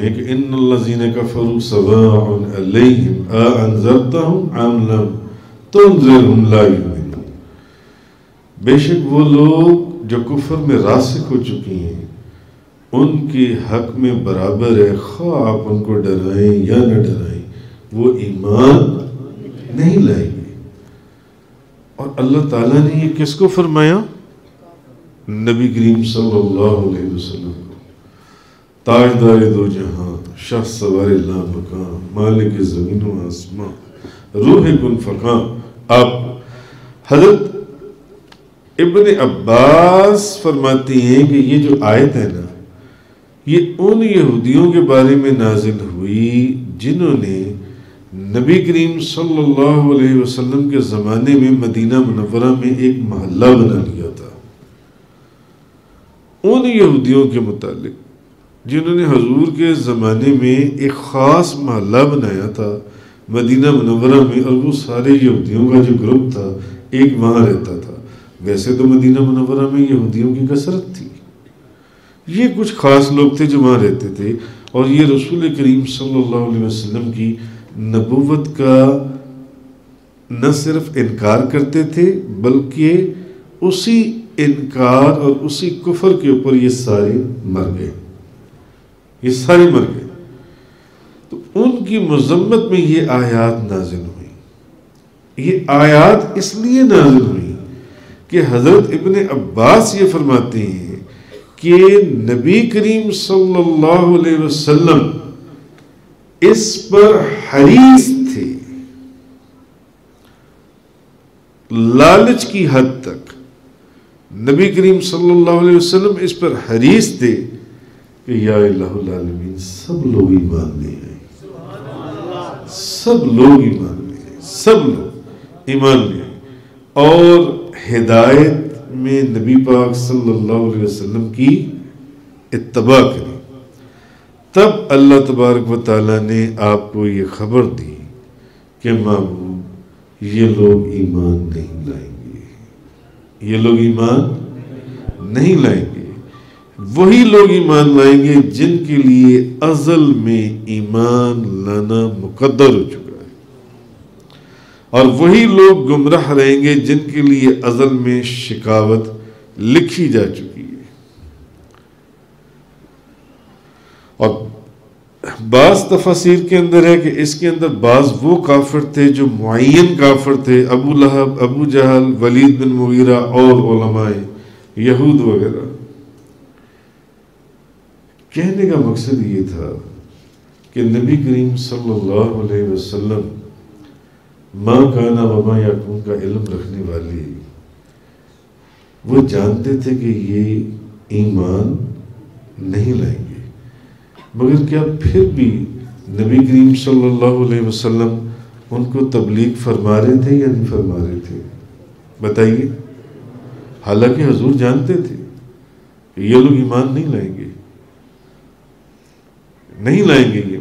میں کہ ان الذین کفروا سواء علیہم اانذرتہم ام لم تنذرہم لا یؤمنون، بے شک وہ لوگ جو کفر میں راسخ ہو چکی ہیں ان کے حق میں برابر ہے، خواہ آپ ان کو ڈرائیں یا نہ ڈرائیں وہ ایمان نہیں لائیں گے۔ اور اللہ تعالیٰ نے یہ کس کو فرمایا؟ نبی کریم صلی اللہ علیہ وسلم کو، تاجدار دو جہاں، شاہ سوار لا مکان، مالک زمین و آسمان، روح کن فکاں، آپ حضرت ابن عباس فرماتی ہیں کہ یہ جو آیت ہے نا یہ ان یہودیوں کے بارے میں نازل ہوئی جنہوں نے نبی کریم صلی اللہ علیہ وسلم کے زمانے میں مدینہ منورہ میں ایک محلہ بنا لیا تھا، ان یہودیوں کے متعلق جنہوں نے حضور کے زمانے میں ایک خاص محلہ بنایا تھا مدینہ منورہ میں، اور وہ سارے یہودیوں کا جو گروپ تھا ایک وہاں رہتا تھا۔ ویسے تو مدینہ منورہ میں یہودیوں کی کثرت تھی، یہ کچھ خاص لوگ تھے جو وہاں رہتے تھے، اور یہ رسول کریم صلی اللہ علیہ وسلم کی نبوت کا نہ صرف انکار کرتے تھے بلکہ اسی انکار اور اسی کفر کے اوپر یہ سارے مر گئے، یہ سارے مر گئے۔ تو ان کی مذمت میں یہ آیات نازل ہوئی۔ یہ آیات اس لیے نازل ہوئی کہ حضرت ابن عباس یہ فرماتے ہیں کہ نبی کریم صلی اللہ علیہ وسلم اس پر حریص تھے، لالچ کی حد تک نبی کریم صلی اللہ علیہ وسلم اس پر حریص تھے کہ یا الہ العالمین سب لوگ ایمان لے آئے، سب لوگ ایمان لے آئے، سب لوگ ایمان لے آئے، اور ہدایت میں نبی پاک صلی اللہ علیہ وسلم کی اتباع کریں۔ تب اللہ تبارک و تعالیٰ نے آپ کو یہ خبر دی کہ محبوب یہ لوگ ایمان نہیں لائیں گے، یہ لوگ ایمان نہیں لائیں گے، وہی لوگ ایمان لائیں گے جن کے لیے ازل میں ایمان لانا مقدر ہو چکا ہے، اور وہی لوگ گمراہ رہیں گے جن کے لیے ازل میں شقاوت لکھی جا چکی ہے۔ اور بعض تفاسیر کے اندر ہے کہ اس کے اندر بعض وہ کافر تھے جو معین کافر تھے، ابو لہب، ابو جہل، ولید بن مغیرہ اور علماء یہود وغیرہ۔ کہنے کا مقصد یہ تھا کہ نبی کریم صلی اللہ علیہ وسلم ماں کانا وما یکون کا علم رکھنے والے، وہ جانتے تھے کہ یہ ایمان نہیں لائیں گے، مگر کیا پھر بھی نبی کریم صلی اللہ علیہ وسلم ان کو تبلیغ فرما رہے تھے یا نہیں فرما رہے تھے؟ بتائیے۔ حالانکہ حضور جانتے تھے کہ یہ لوگ ایمان نہیں لائیں گے، نہیں لائیں گے یہ،